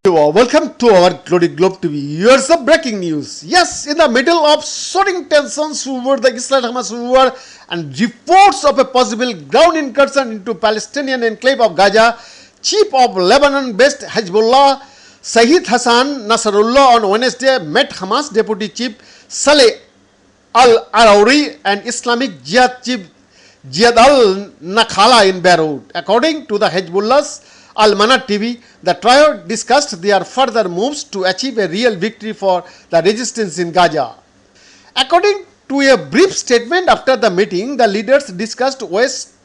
Welcome to our Glory Globe TV. Here's the breaking news. Yes, in the middle of soaring tensions over the Israel-Hamas war and reports of a possible ground incursion into Palestinian enclave of Gaza, chief of Lebanon-based Hezbollah, Sayyid Hassan Nasrallah on Wednesday met Hamas deputy chief Saleh al-Arauri and Islamic Jihad chief Jihad al-Nakhala in Beirut. According to the Hezbollah's Al-Manar TV, the trio discussed their further moves to achieve a real victory for the resistance in Gaza. According to a brief statement after the meeting, the leaders discussed ways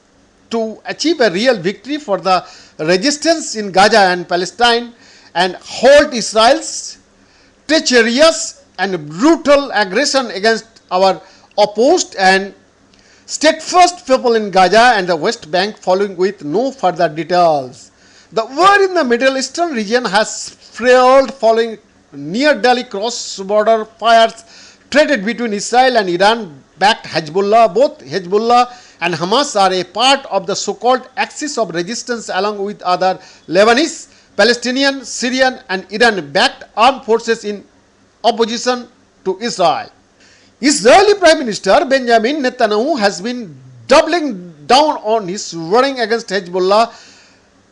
to achieve a real victory for the resistance in Gaza and Palestine and halt Israel's treacherous and brutal aggression against our opposed and steadfast people in Gaza and the West Bank, following with no further details. The war in the Middle Eastern region has spiraled following near-daily cross-border fires traded between Israel and Iran-backed Hezbollah. Both Hezbollah and Hamas are a part of the so-called axis of resistance along with other Lebanese, Palestinian, Syrian and Iran-backed armed forces in opposition to Israel. Israeli Prime Minister Benjamin Netanyahu has been doubling down on his warning against Hezbollah,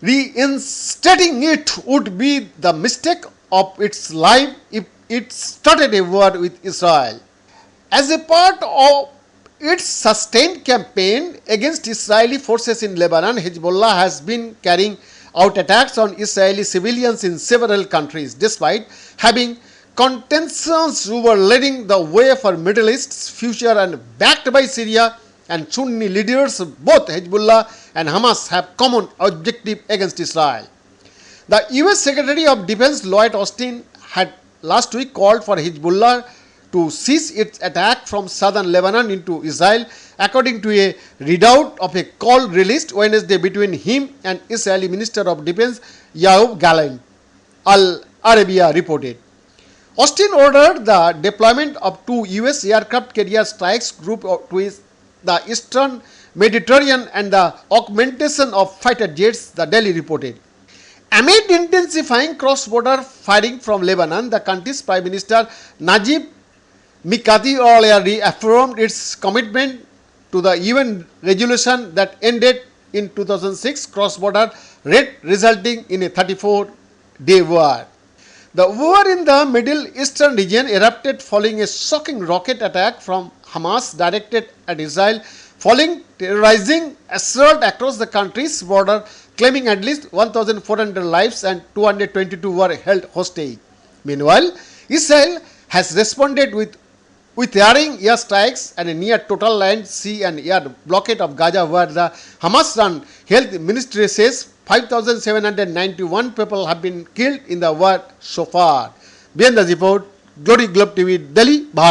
reinstating it would be the mistake of its life if it started a war with Israel. As a part of its sustained campaign against Israeli forces in Lebanon, Hezbollah has been carrying out attacks on Israeli civilians in several countries, despite having contentions over leading the way for Middle East's future and backed by Syria and Sunni leaders. Both Hezbollah and Hamas have common objective against Israel. The US Secretary of Defense Lloyd Austin had last week called for Hezbollah to cease its attack from southern Lebanon into Israel, according to a readout of a call released Wednesday between him and Israeli Minister of Defense Yoav Gallant, Al Arabiya reported. Austin ordered the deployment of 2 US aircraft carrier strikes group to the eastern Mediterranean and the augmentation of fighter jets, the Daily reported. Amid intensifying cross-border fighting from Lebanon, the country's Prime Minister Najib Mikati earlier reaffirmed its commitment to the UN resolution that ended in 2006 cross-border raid, resulting in a 34-day war. The war in the Middle Eastern region erupted following a shocking rocket attack from Hamas directed at Israel, following terrorizing assault across the country's border, claiming at least 1,400 lives and 222 were held hostage. Meanwhile, Israel has responded with daring airstrikes and a near total land, sea and air blockade of Gaza, where the Hamas-run health ministry says 5,791 people have been killed in the war so far. Behind the report, Glory Globe TV, Delhi, Bharat.